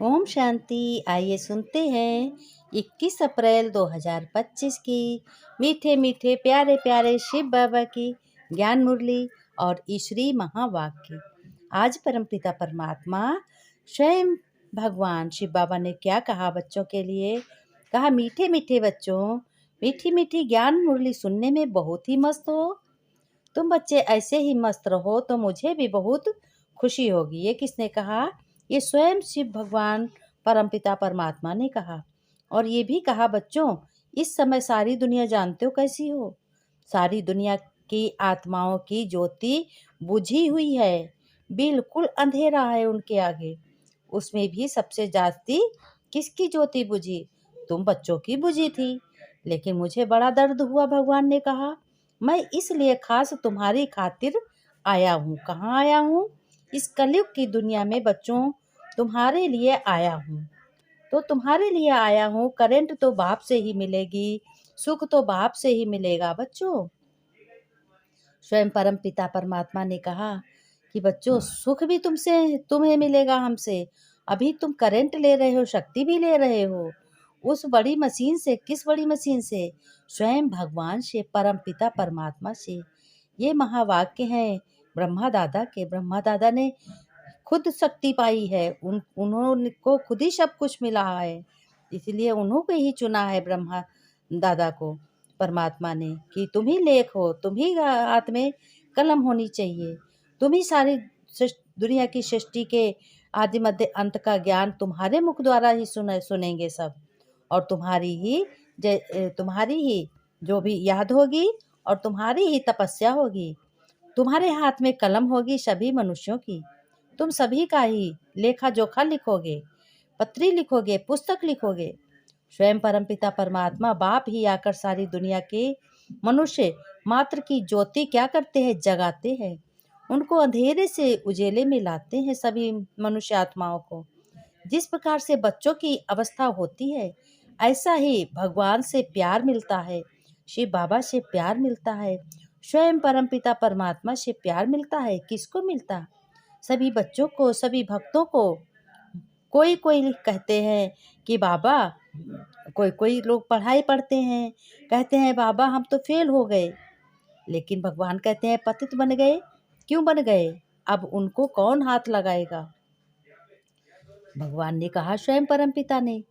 ओम शांति। आइए सुनते हैं 21 अप्रैल 2025 की मीठे मीठे प्यारे प्यारे शिव बाबा की ज्ञान मुरली और ईश्वरी महावाक्य। आज परमपिता परमात्मा स्वयं भगवान शिव बाबा ने क्या कहा बच्चों के लिए। कहा, मीठे मीठे बच्चों, मीठी मीठी ज्ञान मुरली सुनने में बहुत ही मस्त हो। तुम बच्चे ऐसे ही मस्त रहो तो मुझे भी बहुत खुशी होगी। ये किसने कहा? ये स्वयं शिव भगवान परमपिता परमात्मा ने कहा। और ये भी कहा, बच्चों इस समय सारी दुनिया जानते हो कैसी हो। सारी दुनिया की आत्माओं की ज्योति बुझी हुई है, बिल्कुल अंधेरा है उनके आगे। उसमें भी सबसे जास्ती किसकी ज्योति बुझी? तुम बच्चों की बुझी थी। लेकिन मुझे बड़ा दर्द हुआ। भगवान ने कहा, मैं इसलिए खास तुम्हारी खातिर आया हूँ। कहाँ आया हूँ? इस कलयुग की दुनिया में बच्चों तुम्हारे लिए आया हूँ। तो तुम्हारे लिए आया हूँ। करंट तो बाप से ही मिलेगी, सुख तो बाप से ही मिलेगा बच्चों। स्वयं परम पिता परमात्मा ने कहा कि बच्चों सुख भी तुम्हें मिलेगा हमसे। अभी तुम करंट ले रहे हो, शक्ति भी ले रहे हो उस बड़ी मशीन से। किस बड़ी मशीन से? स्वयं भगवान से, परम पिता परमात्मा से। ये महावाक्य हैं ब्रह्मा दादा के। ब्रह्मा दादा ने खुद शक्ति पाई है, उन्होंने को खुद ही सब कुछ मिला है, इसलिए उन्होंने ही चुना है ब्रह्मा दादा को परमात्मा ने कि तुम ही लेख हो, तुम ही हाथ में कलम होनी चाहिए। तुम ही सारी दुनिया की सृष्टि के आदि मध्य अंत का ज्ञान तुम्हारे मुख द्वारा ही सुनेंगे सब। और तुम्हारी ही जो भी याद होगी और तुम्हारी ही तपस्या होगी। तुम्हारे हाथ में कलम होगी सभी मनुष्यों की। तुम सभी का ही लेखा जोखा लिखोगे, पत्री लिखोगे, पुस्तक लिखोगे। स्वयं परमपिता परमात्मा बाप ही आकर सारी दुनिया के मनुष्य मात्र की ज्योति क्या करते हैं? जगाते हैं। उनको अंधेरे से उजेले में लाते हैं सभी मनुष्य आत्माओं को। जिस प्रकार से बच्चों की अवस्था होती है, ऐसा ही भगवान से प्यार मिलता है, शिव बाबा से प्यार मिलता है, स्वयं परमपिता परमात्मा से प्यार मिलता है। किसको मिलता? सभी बच्चों को, सभी भक्तों को। कोई कोई कहते हैं कि बाबा, कोई कोई लोग पढ़ाई पढ़ते हैं, कहते हैं बाबा हम तो फेल हो गए। लेकिन भगवान कहते हैं पतित बन गए। क्यों बन गए? अब उनको कौन हाथ लगाएगा? भगवान ने कहा स्वयं परमपिता ने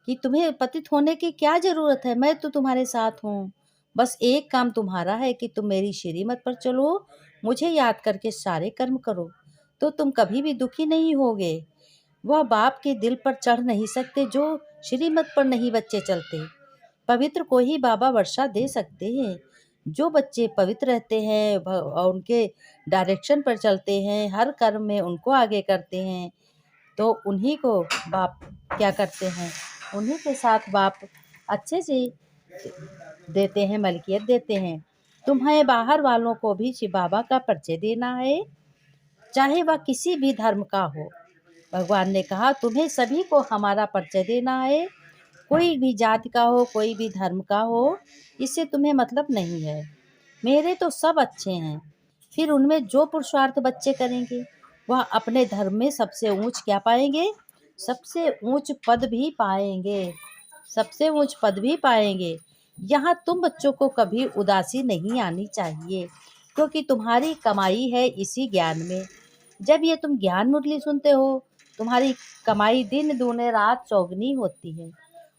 कि तुम्हें पतित होने की क्या जरूरत है, मैं तो तुम्हारे साथ हूँ। बस एक काम तुम्हारा है कि तुम मेरी श्रीमत पर चलो, मुझे याद करके सारे कर्म करो, तो तुम कभी भी दुखी नहीं होगे। वह बाप के दिल पर चढ़ नहीं सकते जो श्रीमत पर नहीं बच्चे चलते। पवित्र को ही बाबा वर्षा दे सकते हैं। जो बच्चे पवित्र रहते हैं और उनके डायरेक्शन पर चलते हैं, हर कर्म में उनको आगे करते हैं, तो उन्हीं को बाप क्या करते हैं? उन्हीं के साथ बाप अच्छे से देते हैं, मलकियत देते हैं। तुम्हें बाहर वालों को भी शिव बाबा का परिचय देना है, चाहे वह किसी भी धर्म का हो। भगवान ने कहा तुम्हें सभी को हमारा परिचय देना है। कोई भी जाति का हो, कोई भी धर्म का हो, इससे तुम्हें मतलब नहीं है। मेरे तो सब अच्छे हैं। फिर उनमें जो पुरुषार्थ बच्चे करेंगे वह अपने धर्म में सबसे ऊंच क्या पाएंगे? सबसे ऊंच पद भी पाएंगे। सबसे ऊंच पद भी पाएंगे। यहाँ तुम बच्चों को कभी उदासी नहीं आनी चाहिए, क्योंकि तुम्हारी कमाई है इसी ज्ञान में। जब ये तुम ज्ञान मुरली सुनते हो, तुम्हारी कमाई दिन दूने रात चौगनी होती है।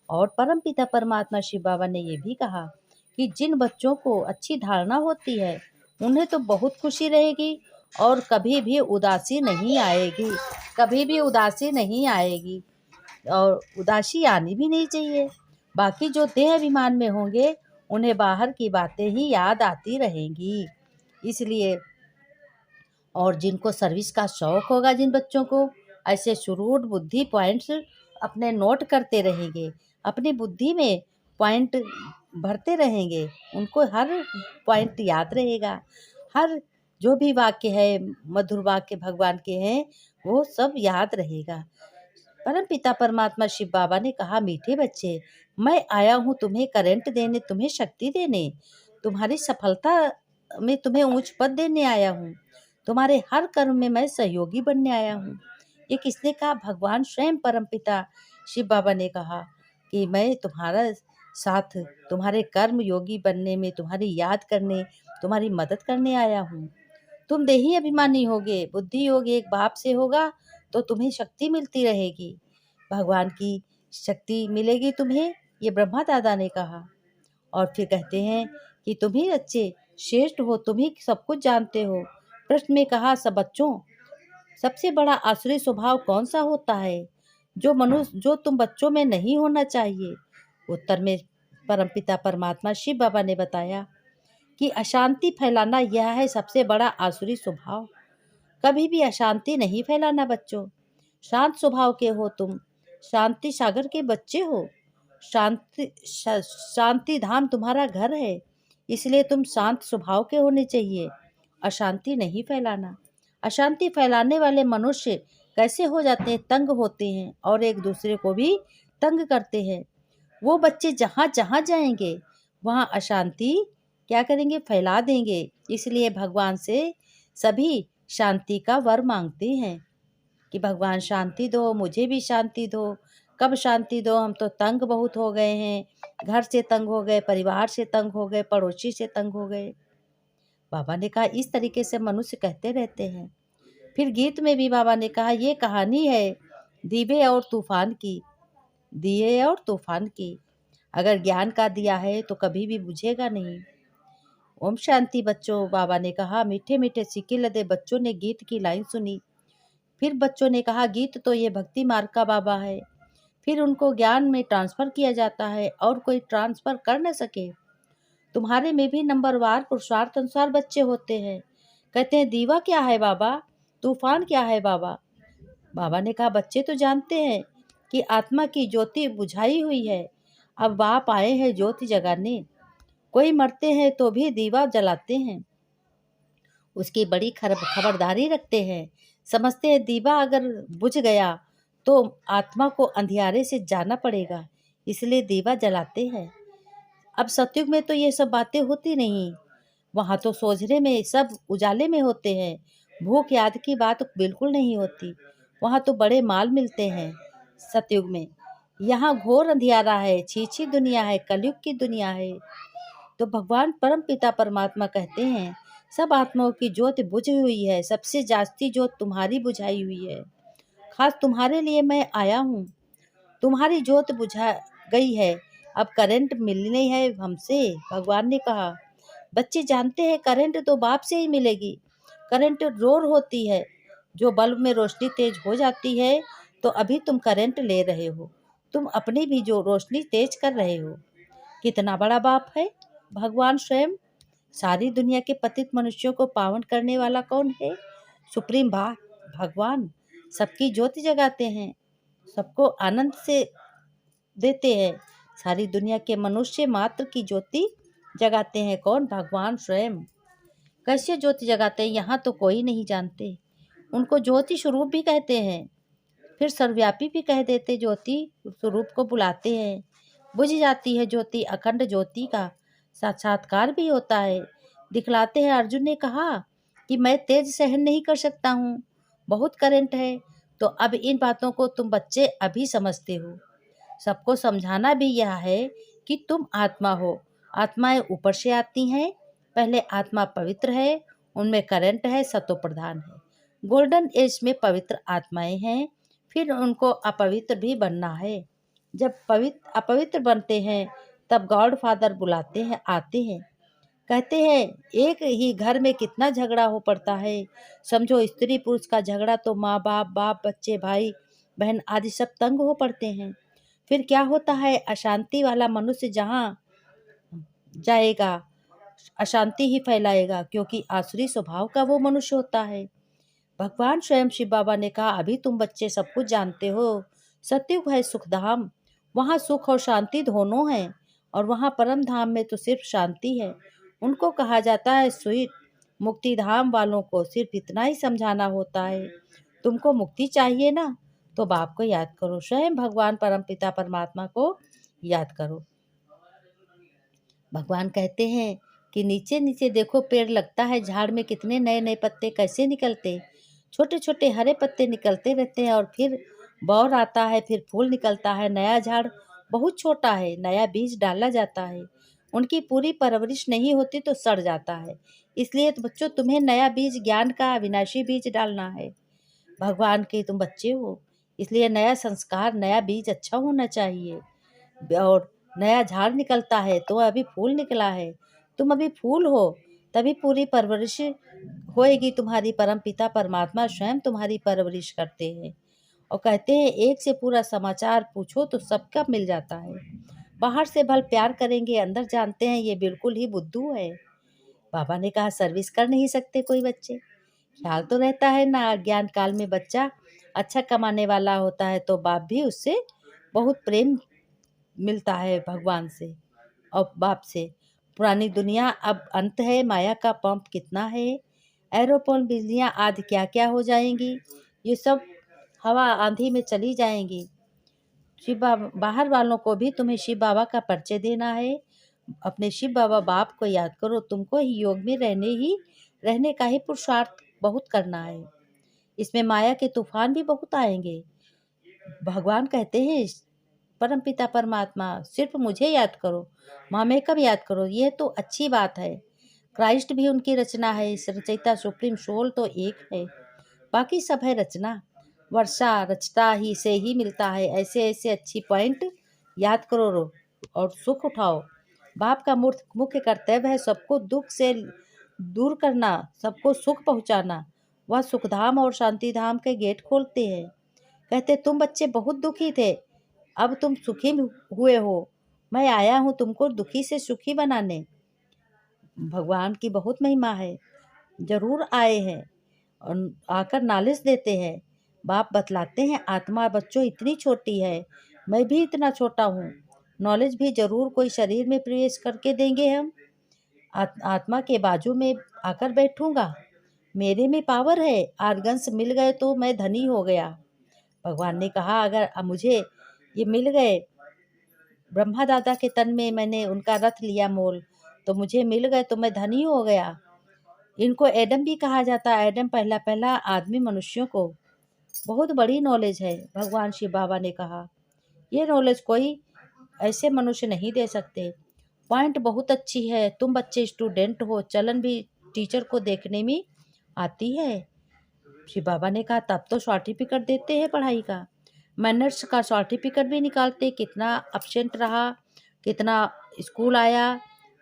और परमपिता परमात्मा शिव बाबा ने ये भी कहा कि जिन बच्चों को अच्छी धारणा होती है उन्हें तो बहुत खुशी रहेगी और कभी भी उदासी नहीं आएगी। कभी भी उदासी नहीं आएगी और उदासी आनी भी नहीं चाहिए। बाकी जो देह अभिमान में होंगे उन्हें बाहर की बातें ही याद आती रहेंगी। इसलिए और जिनको सर्विस का शौक होगा, जिन बच्चों को, ऐसे शुरूट बुद्धि पॉइंट्स अपने नोट करते रहेंगे, अपनी बुद्धि में पॉइंट भरते रहेंगे, उनको हर पॉइंट याद रहेगा। हर जो भी वाक्य है, मधुर वाक्य भगवान के हैं, वो सब याद रहेगा। परम पिता परमात्मा शिव बाबा ने कहा मीठे बच्चे, मैं आया हूँ तुम्हें करंट देने, तुम्हें शक्ति देने, तुम्हारी सफलता में तुम्हें ऊंच पद देने आया हूँ। तुम्हारे हर कर्म में मैं सहयोगी बनने आया हूँ। ये किसने कहा? भगवान स्वयं परमपिता शिव बाबा ने कहा कि मैं तुम्हारा साथ, तुम्हारे कर्म योगी बनने में, तुम्हारी याद करने, तुम्हारी मदद करने आया हूँ। तुम देही अभिमानी होगे, बुद्धि योगी एक बाप से होगा तो तुम्हें शक्ति मिलती रहेगी, भगवान की शक्ति मिलेगी तुम्हें, ये ब्रह्मा दादा ने कहा। और फिर कहते हैं कि तुम ही अच्छे श्रेष्ठ हो, तुम ही सब कुछ जानते हो। प्रश्न में कहा, सब बच्चों, सबसे बड़ा आसुरी स्वभाव कौन सा होता है जो तुम बच्चों में नहीं होना चाहिए? उत्तर में परमपिता परमात्मा शिव बाबा ने बताया कि अशांति फैलाना, यह है सबसे बड़ा आसुरी स्वभाव। कभी भी अशांति नहीं फैलाना बच्चों। शांत स्वभाव के हो तुम, शांति सागर के बच्चे हो। शांति धाम तुम्हारा घर है, इसलिए तुम शांत स्वभाव के होने चाहिए, अशांति नहीं फैलाना। अशांति फैलाने वाले मनुष्य कैसे हो जाते हैं? तंग होते हैं और एक दूसरे को भी तंग करते हैं। वो बच्चे जहाँ जहाँ जाएंगे वहाँ अशांति क्या करेंगे? फैला देंगे। इसलिए भगवान से सभी शांति का वर मांगते हैं कि भगवान शांति दो, मुझे भी शांति दो। कब शांति दो? हम तो तंग बहुत हो गए हैं, घर से तंग हो गए, परिवार से तंग हो गए, पड़ोसी से तंग हो गए। बाबा ने कहा इस तरीके से मनुष्य कहते रहते हैं। फिर गीत में भी बाबा ने कहा, ये कहानी है दिए और तूफान की, दिए और तूफान की। अगर ज्ञान का दिया है तो कभी भी बुझेगा नहीं। ओम शांति बच्चों, बाबा ने कहा। मीठे मीठे सिक्के लदे बच्चों ने गीत की लाइन सुनी। फिर बच्चों ने कहा, गीत तो ये भक्ति मार्ग का बाबा है। फिर उनको ज्ञान में ट्रांसफ़र किया जाता है और कोई ट्रांसफ़र कर न सके। तुम्हारे में भी नंबरवार पुरुषार्थ अनुसार बच्चे होते हैं। कहते हैं, दीवा क्या है बाबा? तूफान क्या है बाबा? बाबा ने कहा, बच्चे तो जानते हैं कि आत्मा की ज्योति बुझाई हुई है, अब बाप आए हैं ज्योति जगाने। कोई मरते हैं तो भी दीवा जलाते हैं, उसकी बड़ी खबरदारी रखते हैं। समझते हैं दीवा अगर बुझ गया तो आत्मा को अंधियारे से जाना पड़ेगा, इसलिए दीवा जलाते हैं। अब सतयुग में तो ये सब बातें होती नहीं, वहाँ तो सोझरे में सब उजाले में होते हैं। भूख याद की बात बिल्कुल नहीं होती, वहाँ तो बड़े माल मिलते हैं सतयुग में। यहाँ घोर अंधियारा है, छीछी दुनिया है, कलयुग की दुनिया है। तो भगवान परम पिता परमात्मा कहते हैं, सब आत्माओं की ज्योत बुझी हुई है, सबसे जास्ती ज्योत तुम्हारी बुझाई हुई है। खास तुम्हारे लिए मैं आया हूँ। तुम्हारी ज्योत बुझा गई है, अब करंट मिलनी है हमसे, भगवान ने कहा। बच्चे जानते हैं करंट तो बाप से ही मिलेगी। करंट रोर होती है, जो बल्ब में रोशनी तेज हो जाती है तो अभी तुम करंट ले रहे हो, तुम अपनी भी जो रोशनी तेज कर रहे हो। कितना बड़ा बाप है भगवान स्वयं। सारी दुनिया के पतित मनुष्यों को पावन करने वाला कौन है? सुप्रीम भगवान सबकी ज्योति जगाते हैं, सबको आनंद से देते हैं। सारी दुनिया के मनुष्य मात्र की ज्योति जगाते हैं। कौन? भगवान स्वयं। कैसे ज्योति जगाते हैं यहाँ तो कोई नहीं जानते। उनको ज्योति स्वरूप भी कहते हैं, फिर सर्वव्यापी भी कह देते। ज्योति स्वरूप को बुलाते हैं, बुझ जाती है ज्योति। अखंड ज्योति का साक्षात्कार भी होता है, दिखलाते हैं। अर्जुन ने कहा कि मैं तेज सहन नहीं कर सकता हूँ, बहुत करंट है। तो अब इन बातों को तुम बच्चे अभी समझते हो। सबको समझाना भी यह है कि तुम आत्मा हो, आत्माएं ऊपर से आती हैं। पहले आत्मा पवित्र है, उनमें करंट है, सतो प्रधान है। गोल्डन एज में पवित्र आत्माएं हैं, फिर उनको अपवित्र भी बनना है। जब अपवित्र बनते हैं तब गॉड फादर बुलाते हैं, आते हैं। कहते हैं एक ही घर में कितना झगड़ा हो पड़ता है। समझो स्त्री पुरुष का झगड़ा तो माँ बाप, बाप बच्चे, भाई बहन आदि सब तंग हो पड़ते हैं। फिर क्या होता है? अशांति वाला मनुष्य जहाँ जाएगा अशांति ही फैलाएगा, क्योंकि आसुरी स्वभाव का वो मनुष्य होता है। भगवान स्वयं शिव बाबा ने कहा, अभी तुम बच्चे सब कुछ जानते हो। सतयुग है सुखधाम, वहाँ सुख और शांति दोनों हैं, और वहाँ परम धाम में तो सिर्फ शांति है। उनको कहा जाता है स्वीट। मुक्ति धाम वालों को सिर्फ इतना ही समझाना होता है, तुमको मुक्ति चाहिए ना, तो बाप को याद करो, स्वयं भगवान परम पिता परमात्मा को याद करो। भगवान कहते हैं कि नीचे नीचे देखो, पेड़ लगता है, झाड़ में कितने नए नए पत्ते कैसे निकलते। छोटे छोटे हरे पत्ते निकलते रहते हैं और फिर बौर आता है, फिर फूल निकलता है, नया झाड़ बहुत छोटा है, नया बीज डाला जाता है। उनकी पूरी परवरिश नहीं होती तो सड़ जाता है। इसलिए तो बच्चों, तुम्हें नया बीज, ज्ञान का अविनाशी बीज डालना है। भगवान के तुम बच्चे हो, इसलिए नया संस्कार, नया बीज अच्छा होना चाहिए। और नया झाड़ निकलता है तो अभी फूल निकला है, तुम अभी फूल हो, तभी पूरी परवरिश होएगी तुम्हारी। परम पिता परमात्मा स्वयं तुम्हारी परवरिश करते हैं और कहते हैं एक से पूरा समाचार पूछो तो सबका मिल जाता है। बाहर से भल प्यार करेंगे, अंदर जानते हैं ये बिल्कुल ही बुद्धू है। बाबा ने कहा सर्विस कर नहीं सकते कोई बच्चे, ख्याल तो रहता है ना। अज्ञान काल में बच्चा अच्छा कमाने वाला होता है तो बाप भी उससे बहुत प्रेम मिलता है, भगवान से और बाप से। पुरानी दुनिया अब अंत है, माया का पंप कितना है, एरोप्लेन, बिजलियाँ आदि क्या क्या हो जाएंगी, ये सब हवा आंधी में चली जाएंगी। शिव बाबा, बाहर वालों को भी तुम्हें शिव बाबा का परिचय देना है। अपने शिव बाबा बाप को याद करो, तुमको ही योग में रहने का ही पुरुषार्थ बहुत करना है। इसमें माया के तूफान भी बहुत आएंगे। भगवान कहते हैं परमपिता परमात्मा सिर्फ मुझे याद करो, हमें कब याद करो, ये तो अच्छी बात है। क्राइस्ट भी उनकी रचना है, रचयिता सुप्रीम सोल तो एक है, बाकी सब है रचना। वर्षा रचता ही से ही मिलता है। ऐसे ऐसे अच्छी पॉइंट याद करो और सुख उठाओ। बाप का मुख्य कर्तव्य है सबको दुख से दूर करना, सबको सुख पहुंचाना। वह सुखधाम और शांति धाम के गेट खोलते हैं। कहते तुम बच्चे बहुत दुखी थे, अब तुम सुखी हुए हो, मैं आया हूँ तुमको दुखी से सुखी बनाने। भगवान की बहुत महिमा है, जरूर आए हैं और आकर नॉलेज देते हैं। बाप बतलाते हैं आत्मा बच्चों इतनी छोटी है, मैं भी इतना छोटा हूँ, नॉलेज भी जरूर कोई शरीर में प्रवेश करके देंगे हम। आत्मा के बाजू में आकर बैठूंगा, मेरे में पावर है, आर्गन्स मिल गए तो मैं धनी हो गया। भगवान ने कहा अगर मुझे ये मिल गए, ब्रह्मा दादा के तन में मैंने उनका रथ लिया मोल, तो मुझे मिल गए तो मैं धनी हो गया। इनको एडम भी कहा जाता है, एडम पहला पहला आदमी मनुष्यों को। बहुत बड़ी नॉलेज है, भगवान शिव बाबा ने कहा ये नॉलेज कोई ऐसे मनुष्य नहीं दे सकते। पॉइंट बहुत अच्छी है, तुम बच्चे स्टूडेंट हो, चलन भी टीचर को देखने में आती है। शिव बाबा ने कहा तब तो सर्टिफिकेट देते हैं पढ़ाई का, मैनर्स का सर्टिफिकेट भी निकालते, कितना अब्सेंट रहा, कितना स्कूल आया,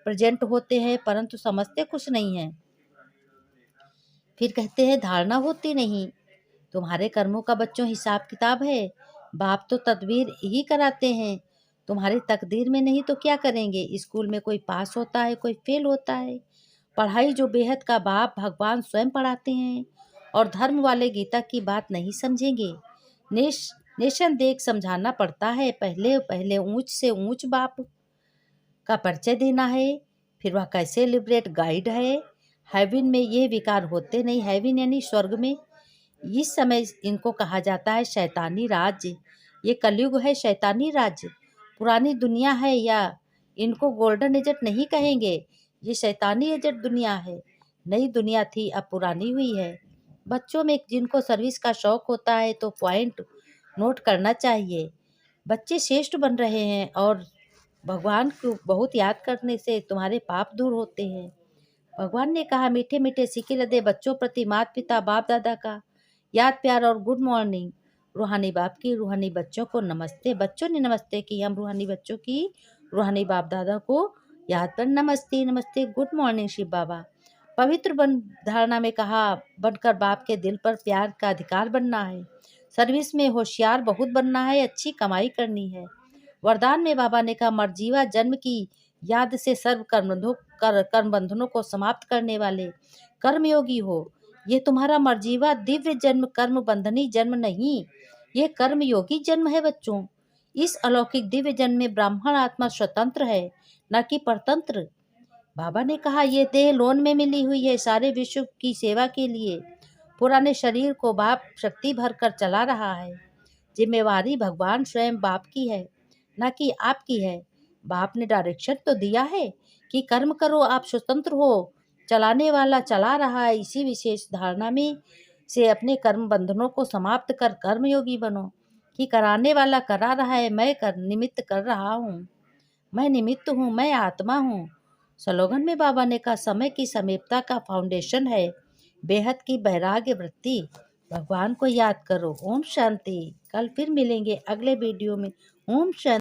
प्रेजेंट होते हैं, परंतु समझते कुछ नहीं है। फिर कहते हैं धारणा होती नहीं। तुम्हारे कर्मों का बच्चों हिसाब किताब है, बाप तो तदबीर ही कराते हैं, तुम्हारी तकदीर में नहीं तो क्या करेंगे। स्कूल में कोई पास होता है, कोई फेल होता है। पढ़ाई जो बेहद का बाप भगवान स्वयं पढ़ाते हैं, और धर्म वाले गीता की बात नहीं समझेंगे। नेशन देख समझाना पड़ता है, पहले पहले ऊंच से ऊंच बाप का परिचय देना है, फिर वह कैसे लिबरेट गाइड है। हेवन में ये विकार होते नहीं, हेवन यानी स्वर्ग में। इस समय इनको कहा जाता है शैतानी राज्य, ये कलयुग है, शैतानी राज्य। पुरानी दुनिया है, या इनको गोल्डन एजेट नहीं कहेंगे, ये शैतानी एजेट दुनिया है। नई दुनिया थी, अब पुरानी हुई है। बच्चों में जिनको सर्विस का शौक होता है तो पॉइंट नोट करना चाहिए। बच्चे श्रेष्ठ बन रहे हैं और भगवान को बहुत याद करने से तुम्हारे पाप दूर होते हैं। भगवान ने कहा मीठे मीठे सिक्के लदे बच्चों प्रति माता पिता बाप दादा का याद प्यार और गुड मॉर्निंग। रूहानी बाप की रूहानी बच्चों को नमस्ते। बच्चों ने नमस्ते की, हम रूहानी बच्चों की रूहानी बाप दादा को याद पर नमस्ते नमस्ते, गुड मॉर्निंग शिव बाबा। पवित्र बन धारणा में कहा बनकर बाप के दिल पर प्यार का अधिकार बनना है। सर्विस में होशियार बहुत बनना है, अच्छी कमाई करनी है। वरदान में बाबा ने कहा मर्जीवा जन्म की याद से सर्व कर्म बंधनों को समाप्त करने वाले कर्मयोगी हो। ये तुम्हारा मर्जीवा दिव्य जन्म कर्म बंधनी जन्म नहीं, ये कर्मयोगी जन्म है बच्चों। इस अलौकिक दिव्य जन्म में ब्राह्मण आत्मा स्वतंत्र है, न कि परतंत्र। बाबा ने कहा ये देह लोन में मिली हुई है सारे विश्व की सेवा के लिए। पुराने शरीर को बाप शक्ति भर कर चला रहा है। जिम्मेवारी भगवान स्वयं बाप की है, न कि आपकी है। बाप ने डायरेक्शन तो दिया है कि कर्म करो, आप स्वतंत्र हो, चलाने वाला चला रहा है। इसी विशेष धारणा में से अपने कर्म बंधनों को समाप्त कर कर्मयोगी बनो। कि कराने वाला करा रहा है, मैं निमित्त कर रहा हूँ। मैं निमित्त हूँ, मैं आत्मा हूँ। स्लोगन में बाबा ने कहा, समय की समीपता का फाउंडेशन है बेहद की वैराग्य वृत्ति। भगवान को याद करो। ओम शांति। कल फिर मिलेंगे अगले वीडियो में। ओम शांति।